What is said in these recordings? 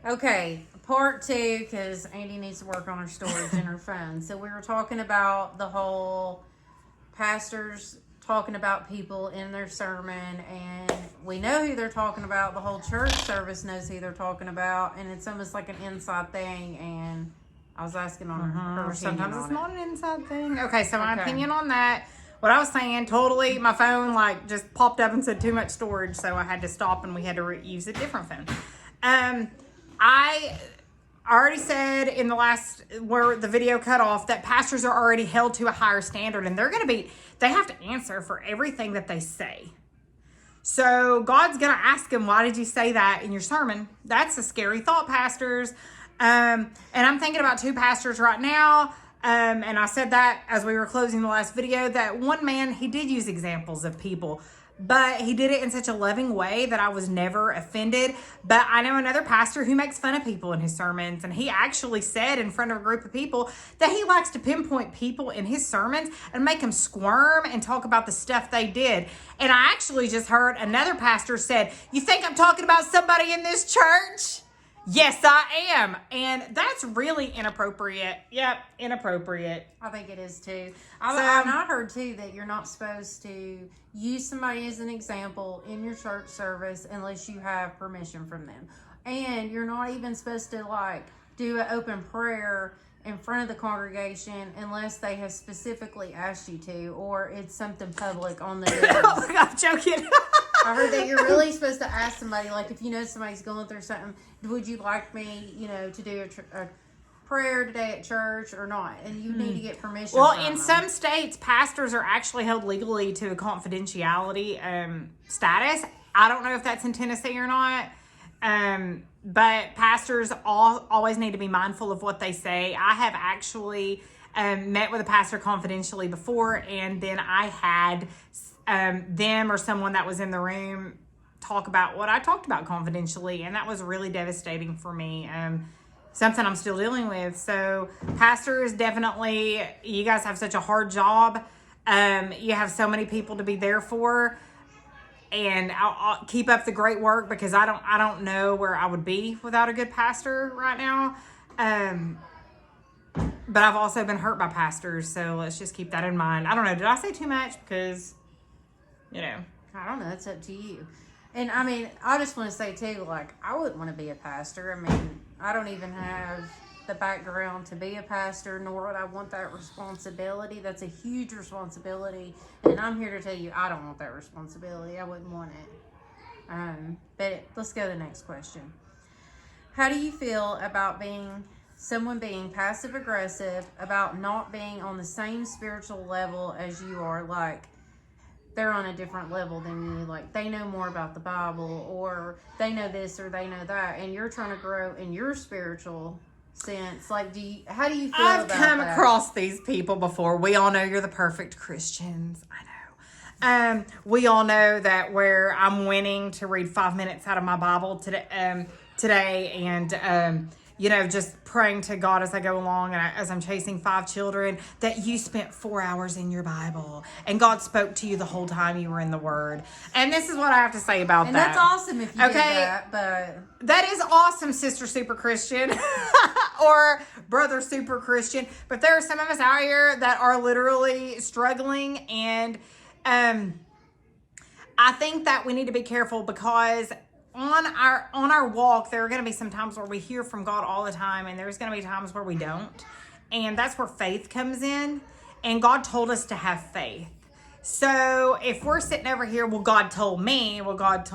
Okay, part two, because Andi needs to work on her storage in her phone. So we were talking about the whole pastors talking about people in their sermon, and we know who they're talking about. The whole church service knows who they're talking about, and it's almost like an inside thing. And I was asking on her opinion. Sometimes it's on not it. an inside thing. Okay, so my opinion on that. What I was saying, totally, my phone just popped up and said too much storage, so I had to stop and we had to use a different phone. I already said in the last, where the video cut off, that pastors are already held to a higher standard, and they have to answer for everything that they say. So God's going to ask them, why did you say that in your sermon? That's a scary thought, pastors. And I'm thinking about two pastors right now. And I said that as we were closing the last video, that one man, he did use examples of people, but he did it in such a loving way that I was never offended. But I know another pastor who makes fun of people in his sermons, and he actually said in front of a group of people that he likes to pinpoint people in his sermons and make them squirm and talk about the stuff they did. And I actually just heard another pastor said, "You think I'm talking about somebody in this church?" Yes, I am. And that's really inappropriate. Yep, inappropriate. I think it is too. I heard too that you're not supposed to use somebody as an example in your church service unless you have permission from them. And you're not even supposed to do an open prayer in front of the congregation unless they have specifically asked you to, or it's something public on the news. I'm joking. I heard that you're really supposed to ask somebody, if you know somebody's going through something, would you like me, to do a prayer today at church or not? And you need to get permission. Well, from in them. some states, pastors are actually held legally to a confidentiality status. I don't know if that's in Tennessee or not. But pastors always need to be mindful of what they say. I have actually met with a pastor confidentially before, and then I had them or someone that was in the room talk about what I talked about confidentially, and that was really devastating for me. Something I'm still dealing with. So pastors, definitely, you guys have such a hard job. You have so many people to be there for, and I'll keep up the great work, because I don't know where I would be without a good pastor right now. But I've also been hurt by pastors, so let's just keep that in mind. I don't know. Did I say too much? Because, I don't know. It's up to you. And I just want to say too, I wouldn't want to be a pastor. I don't even have the background to be a pastor, nor would I want that responsibility. That's a huge responsibility. And I'm here to tell you, I don't want that responsibility. I wouldn't want it. But let's go to the next question. How do you feel about someone being passive aggressive about not being on the same spiritual level as you are? They're on a different level than you. They know more about the Bible, or they know this or they know that, and you're trying to grow in your spiritual sense. How do you feel about that? I've come across these people before. We all know you're the perfect Christians. I know. We all know that where I'm winning to read 5 minutes out of my Bible today, and just praying to God as I go along, and as I'm chasing 5 children, that you spent 4 hours in your Bible and God spoke to you the whole time you were in the Word. And this is what I have to say about and that. And that's awesome if you did that, but... That is awesome, Sister Super Christian or Brother Super Christian. But there are some of us out here that are literally struggling, and I think that we need to be careful, because on our walk, there are going to be some times where we hear from God all the time, and there's going to be times where we don't. And that's where faith comes in. And God told us to have faith. So if we're sitting over here, well, God told me, that's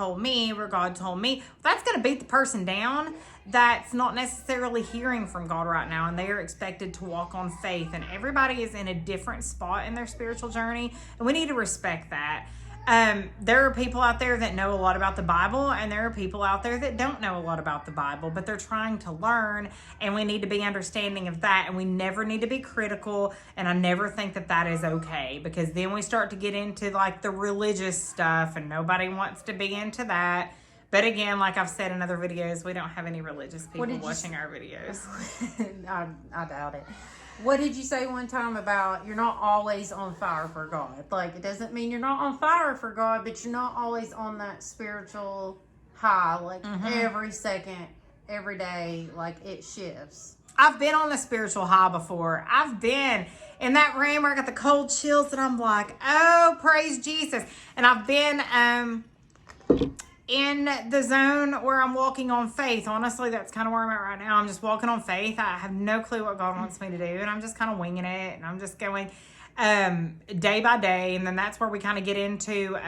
going to beat the person down that's not necessarily hearing from God right now, and they are expected to walk on faith. And everybody is in a different spot in their spiritual journey, and we need to respect that. There are people out there that know a lot about the Bible, and there are people out there that don't know a lot about the Bible, but they're trying to learn, and we need to be understanding of that, and we never need to be critical, and I never think that is okay, because then we start to get into the religious stuff, and nobody wants to be into that. But again, like I've said in other videos, we don't have any religious people watching our videos. I doubt it. What did you say one time about you're not always on fire for God? It doesn't mean you're not on fire for God, but you're not always on that spiritual high, every second every day, like, it shifts. I've been on the spiritual high before. I've been in that room where I got the cold chills and I'm like, oh, praise Jesus. And I've been in the zone where I'm walking on faith. Honestly, that's kind of where I'm at right now. I'm just walking on faith. I have no clue what God wants me to do. And I'm just kind of winging it. And I'm just going day by day. And then that's where we kind of get into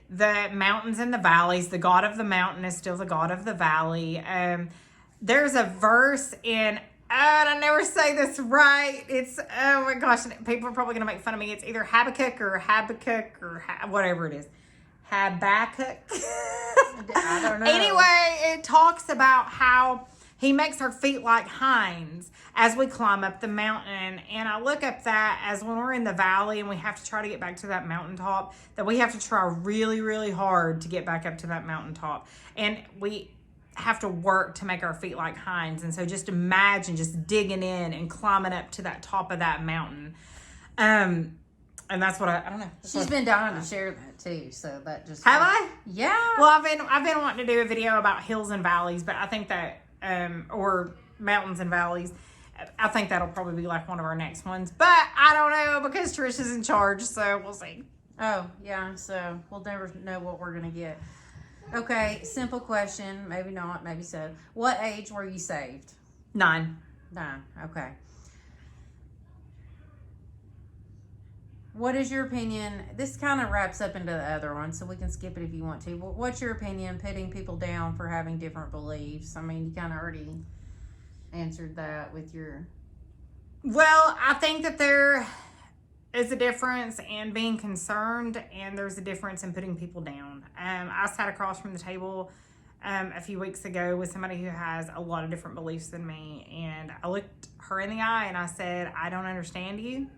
the mountains and the valleys. The God of the mountain is still the God of the valley. There's a verse in, and I never say this right. It's, oh my gosh, people are probably going to make fun of me. It's either Habakkuk or whatever it is. Habakkuk. I don't know. Anyway, it talks about how he makes our feet like hinds as we climb up the mountain. And I look up that as when we're in the valley and we have to try to get back to that mountaintop, that we have to try really, really hard to get back up to that mountaintop. And we have to work to make our feet like hinds. And so just imagine just digging in and climbing up to that top of that mountain. And that's what I don't know. She's been dying to share that too, so that just have I? Yeah. Well, I've been wanting to do a video about hills and valleys, but I think that or mountains and valleys. I think that'll probably be like one of our next ones, but I don't know because Trish is in charge, so we'll see. Oh yeah, so we'll never know what we're gonna get. Okay, simple question, maybe not, maybe so. What age were you saved? 9. 9. Okay. What is your opinion? This kind of wraps up into the other one, so we can skip it if you want to. But what's your opinion putting people down for having different beliefs? I mean, you kind of already answered that with your... Well, I think that there is a difference in being concerned, and there's a difference in putting people down. I sat across from the table a few weeks ago with somebody who has a lot of different beliefs than me, and I looked her in the eye and I said, I don't understand you.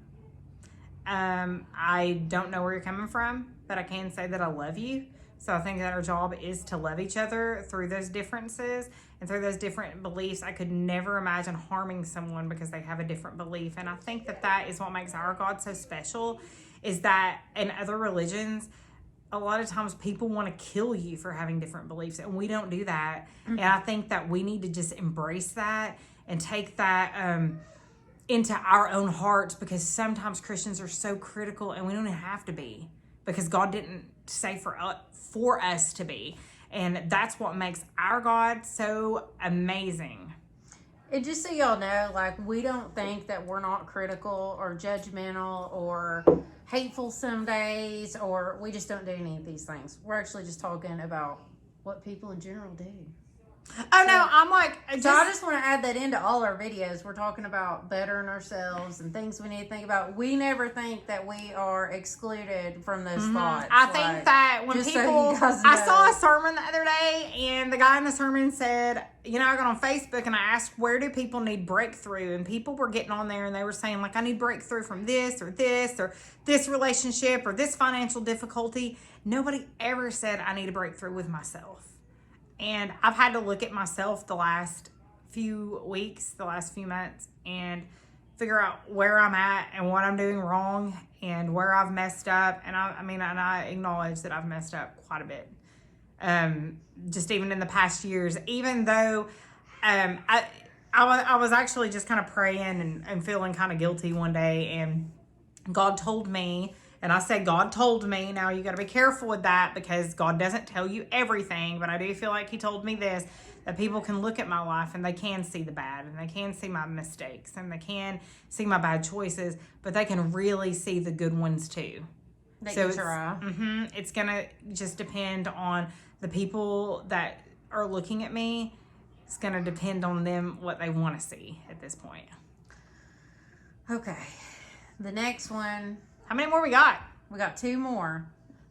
I don't know where you're coming from, but I can say that I love you. So I think that our job is to love each other through those differences and through those different beliefs. I could never imagine harming someone because they have a different belief. And I think that that is what makes our God so special, is that in other religions, a lot of times people want to kill you for having different beliefs, and we don't do that. Mm-hmm. And I think that we need to just embrace that and take that, into our own hearts, because sometimes Christians are so critical, and we don't have to be, because God didn't say for us to be. And that's what makes our God so amazing. And just so y'all know, like, we don't think that we're not critical or judgmental or hateful some days, or we just don't do any of these things. We're actually just talking about what people in general do. Oh, no, I'm like... So I just want to add that into all our videos. We're talking about bettering ourselves and things we need to think about. We never think that we are excluded from those thoughts. I think that when people... I saw a sermon the other day, and the guy in the sermon said, you know, I got on Facebook and I asked, where do people need breakthrough? And people were getting on there and they were saying, like, I need breakthrough from this or this relationship or this financial difficulty. Nobody ever said I need a breakthrough with myself. And I've had to look at myself the last few weeks, the last few months, and figure out where I'm at and what I'm doing wrong and where I've messed up. And I acknowledge that I've messed up quite a bit. Just even in the past years, even though I was actually just kind of praying and feeling kind of guilty one day, and God told me, and I said, God told me. Now you got to be careful with that, because God doesn't tell you everything. But I do feel like he told me this, that people can look at my life and they can see the bad, and they can see my mistakes, and they can see my bad choices, but they can really see the good ones too. It's going to just depend on the people that are looking at me. It's going to depend on them, what they want to see at this point. Okay. The next one. How many more we got? We got 2 more.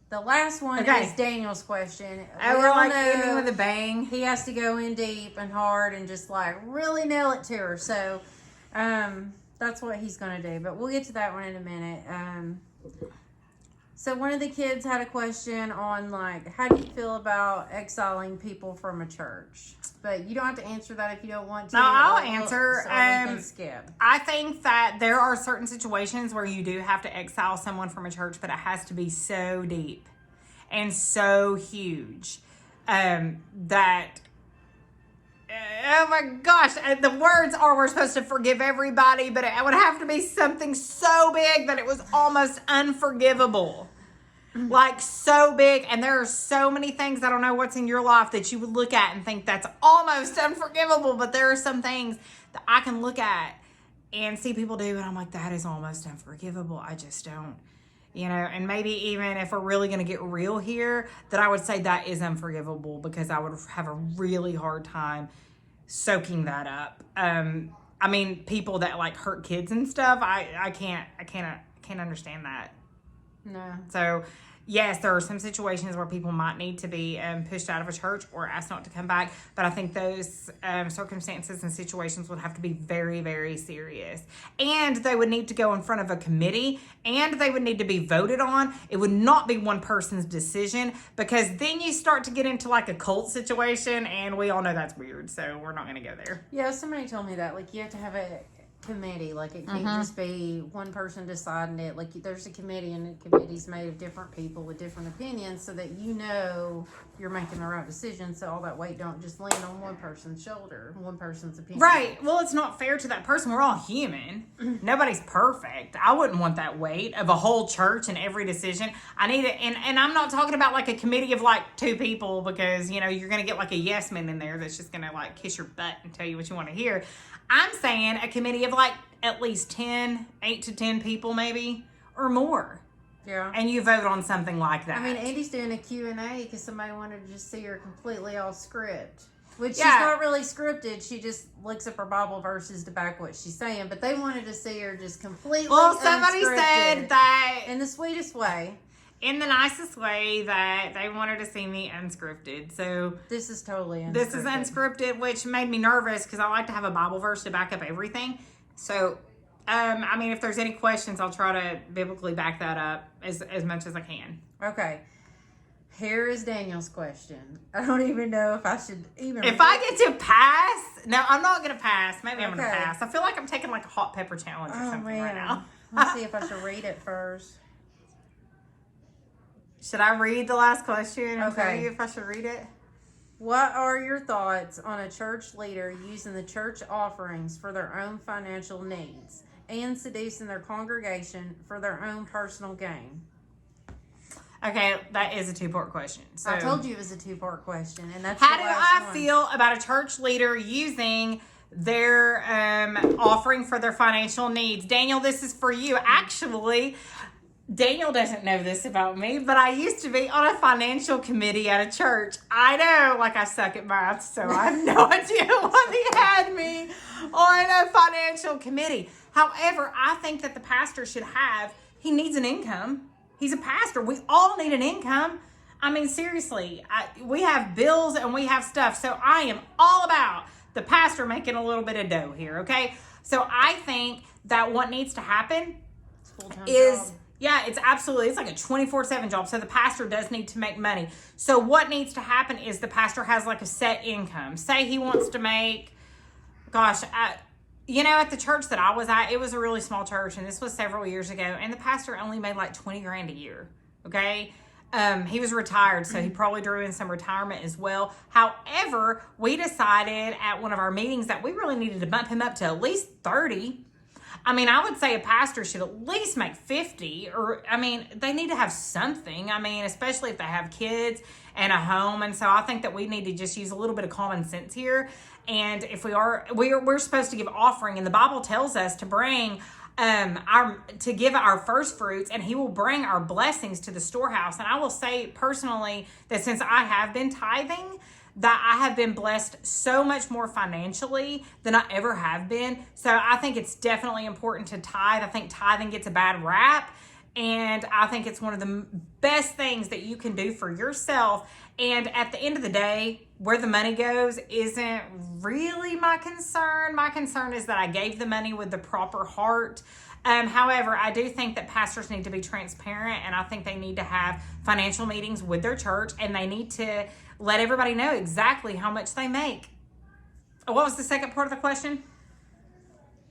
The last one is Daniel's question. We're like ending with a bang. He has to go in deep and hard and just like really nail it to her. So that's what he's going to do. But we'll get to that one in a minute. So one of the kids had a question on, like, how do you feel about exiling people from a church? But you don't have to answer that if you don't want to. No, I'll answer. So we can skip. I think that there are certain situations where you do have to exile someone from a church, but it has to be so deep and so huge that Oh my gosh. The words are we're supposed to forgive everybody, but it would have to be something so big that it was almost unforgivable. Like so big. And there are so many things, I don't know what's in your life that you would look at and think that's almost unforgivable. But there are some things that I can look at and see people do. And I'm like, that is almost unforgivable. I just don't. And maybe even if we're really going to get real here, that I would say that is unforgivable because I would have a really hard time soaking that up. I mean, people that like hurt kids and stuff, I can't understand that. No. So, yes, there are some situations where people might need to be pushed out of a church or asked not to come back. But I think those circumstances and situations would have to be very, very serious. And they would need to go in front of a committee and they would need to be voted on. It would not be one person's decision because then you start to get into like a cult situation and we all know that's weird. So we're not going to go there. Yeah, somebody told me that. Like, you have to have a committee. Like, it can't just be one person deciding it. Like, there's a committee, and the committee's made of different people with different opinions so that you're making the right decision, so all that weight don't just land on one person's shoulder, one person's opinion. Right. Well, it's not fair to that person. We're all human. Nobody's perfect. I wouldn't want that weight of a whole church and every decision. I need it. And I'm not talking about like a committee of like 2 people because, you're going to get like a yes man in there that's just going to like kiss your butt and tell you what you want to hear. I'm saying a committee of like at least 8 to 10 people maybe or more. Yeah. And you vote on something like that. I mean, Andy's doing a Q&A because somebody wanted to just see her completely off script. Which she's not really scripted. She just looks up her Bible verses to back what she's saying. But they wanted to see her just completely somebody said that in the sweetest way. In the nicest way that they wanted to see me unscripted. So this is totally unscripted. This is unscripted, which made me nervous because I like to have a Bible verse to back up everything. So, I mean, if there's any questions, I'll try to biblically back that up as much as I can. Okay. Here is Daniel's question. I don't even know if I should even... If I get to pass... No, I'm not going to pass. Maybe I'm going to pass. I feel like I'm taking like a hot pepper challenge or something right now. Let's see if I should read it first. Should I read the last question and tell Okay. you if I should read it? What are your thoughts on a church leader using the church offerings for their own financial needs and seducing their congregation for their own personal gain? Okay, that is a 2-part question. So, I told you it was a 2-part question, and that's how do I feel about a church leader using their offering for their financial needs? Daniel, this is for you. Actually, Daniel doesn't know this about me, but I used to be on a financial committee at a church. I know, like I suck at math, so I have no idea why he had me on a financial committee. However, I think that the pastor he needs an income. He's a pastor. We all need an income. I mean, seriously, we have bills and we have stuff. So I am all about the pastor making a little bit of dough here, okay? So I think that what needs to happen is... Yeah, it's like a 24/7 job. So the pastor does need to make money. So what needs to happen is the pastor has like a set income. Say he wants to make, at the church that I was at, it was a really small church, and this was several years ago, and the pastor only made like $20,000 a year. Okay. He was retired, so he probably drew in some retirement as well. However, we decided at one of our meetings that we really needed to bump him up to at least 30. I mean, I would say a pastor should at least make 50, or, I mean, they need to have something. I mean, especially if they have kids and a home. And so I think that we need to just use a little bit of common sense here. And if we're supposed to give offering, and the Bible tells us to bring to give our first fruits, and he will bring our blessings to the storehouse. And I will say personally that since I have been tithing, that I have been blessed so much more financially than I ever have been. So I think it's definitely important to tithe. I think tithing gets a bad rap, and I think it's one of the best things that you can do for yourself. And at the end of the day, where the money goes isn't really my concern. My concern is that I gave the money with the proper heart. However, I do think that pastors need to be transparent, and I think they need to have financial meetings with their church, and they need to let everybody know exactly how much they make. What was the second part of the question?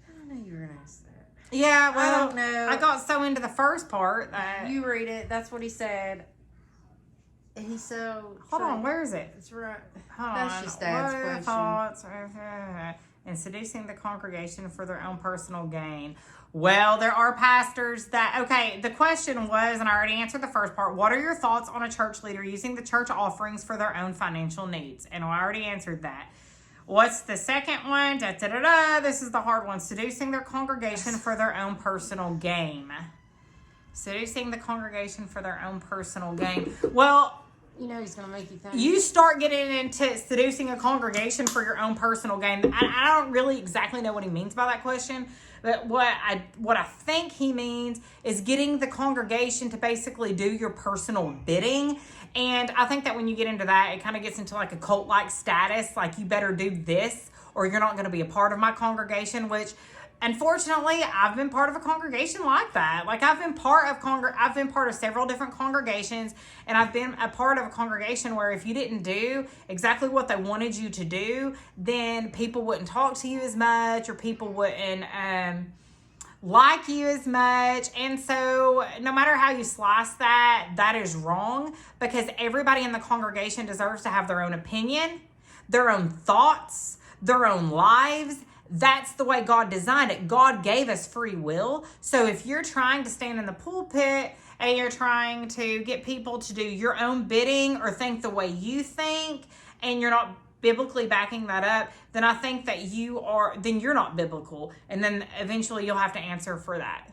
I don't know you were going to ask that. Yeah, well, I don't know. I got so into the first part that... You read it. That's what he said. he's so... Hold on, where is it? It's right. Hold That's on. just Dad's What are your question. thoughts? And seducing the congregation for their own personal gain. Well, there are pastors that... Okay, the question was, and I already answered the first part, what are your thoughts on a church leader using the church offerings for their own financial needs? And I already answered that. What's the second one? This is the hard one. Seducing their congregation for their own personal gain. Seducing the congregation for their own personal gain. Well, You know he's going to make you think. you start getting into seducing a congregation for your own personal gain. I don't really exactly know what he means by that question, but what I think he means is getting the congregation to basically do your personal bidding. And I think that when you get into that, it kind of gets into like a cult-like status, like you better do this or you're not going to be a part of my congregation, which unfortunately, I've been part of a congregation like that. Like I've been part of several different congregations, and I've been a part of a congregation where if you didn't do exactly what they wanted you to do, then people wouldn't talk to you as much, or people wouldn't like you as much. And so no matter how you slice that, that is wrong, because everybody in the congregation deserves to have their own opinion, their own thoughts, their own lives. That's the way God designed it. God gave us free will. So if you're trying to stand in the pulpit and you're trying to get people to do your own bidding or think the way you think, and you're not biblically backing that up, then I think that then you're not biblical. And then eventually you'll have to answer for that.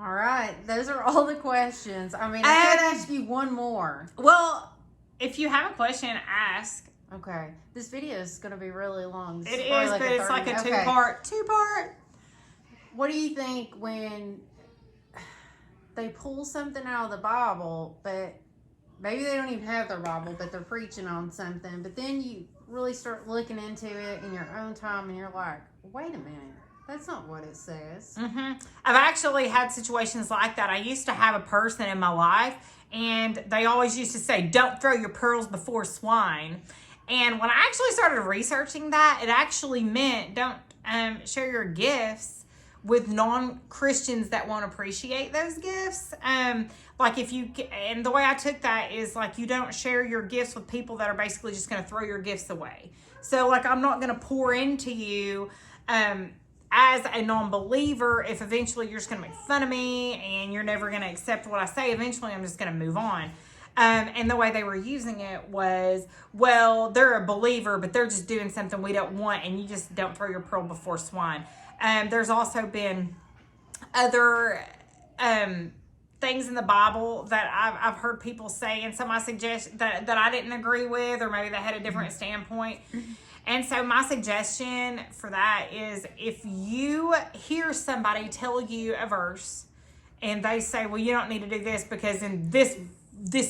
All right. Those are all the questions. I mean, I could ask you one more. Well, if you have a question, ask. Okay. This video is going to be really long. It is, but it's like a two-part. What do you think when they pull something out of the Bible, but maybe they don't even have their Bible, but they're preaching on something, but then you really start looking into it in your own time and you're like, wait a minute, that's not what it says. Mm-hmm. I've actually had situations like that. I used to have a person in my life, and they always used to say, don't throw your pearls before swine. And when I actually started researching that, it actually meant don't share your gifts with non-Christians that won't appreciate those gifts. Like if you, and the way I took that is like, you don't share your gifts with people that are basically just going to throw your gifts away. So like, I'm not going to pour into you as a non-believer if eventually you're just going to make fun of me and you're never going to accept what I say. Eventually, I'm just going to move on. And the way they were using it was, well, they're a believer, but they're just doing something we don't want, and you just don't throw your pearl before swine. There's also been other things in the Bible that I've heard people say, and some I suggest that I didn't agree with, or maybe they had a different standpoint. And so my suggestion for that is, if you hear somebody tell you a verse and they say, well, you don't need to do this because in this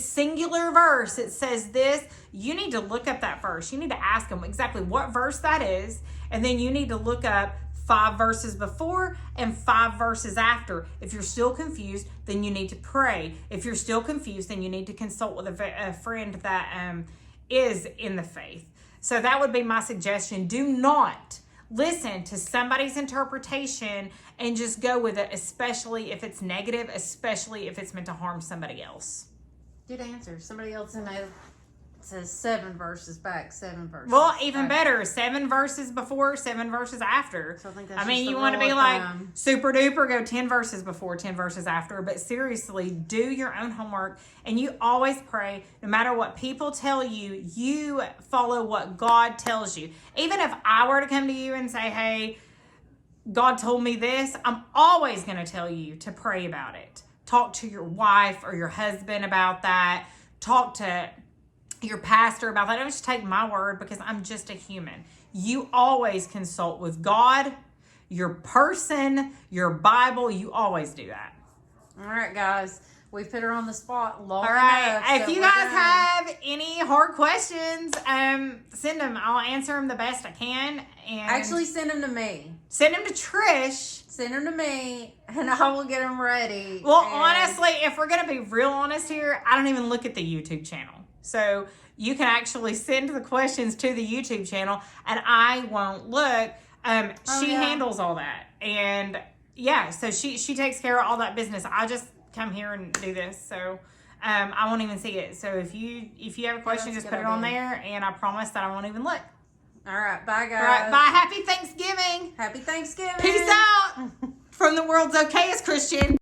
singular verse it says this, you need to look up that verse. You need to ask them exactly what verse that is, and then you need to look up 5 verses before and 5 verses after. If you're still confused, then you need to pray. If you're still confused, then you need to consult with a friend that is in the faith. So that would be my suggestion. Do not listen to somebody's interpretation and just go with it, especially if it's negative, especially if it's meant to harm somebody else. Good answer. Somebody else in there says 7 verses back, 7 verses. Well, even better, 7 verses before, 7 verses after. So I think that's you want to be like super duper, go 10 verses before, 10 verses after. But seriously, do your own homework, and you always pray. No matter what people tell you, you follow what God tells you. Even if I were to come to you and say, hey, God told me this, I'm always going to tell you to pray about it. Talk to your wife or your husband about that. Talk to your pastor about that. Don't just take my word, because I'm just a human. You always consult with God, your person, your Bible. You always do that. All right, guys. We put her on the spot long All right. enough. If you guys have any hard questions, send them. I'll answer them the best I can. And actually, send them to me. Send them to Trish. Send them to me, and I will get them ready. Well, honestly, if we're going to be real honest here, I don't even look at the YouTube channel. So you can actually send the questions to the YouTube channel, and I won't look. She handles all that. And yeah, so she takes care of all that business. I just come here and do this. So I won't even see it. So if you have a question, just put it on there, and I promise that I won't even look. All right, bye guys. All right, bye. Happy Thanksgiving. Happy Thanksgiving. Peace out from the world's okayest Christian.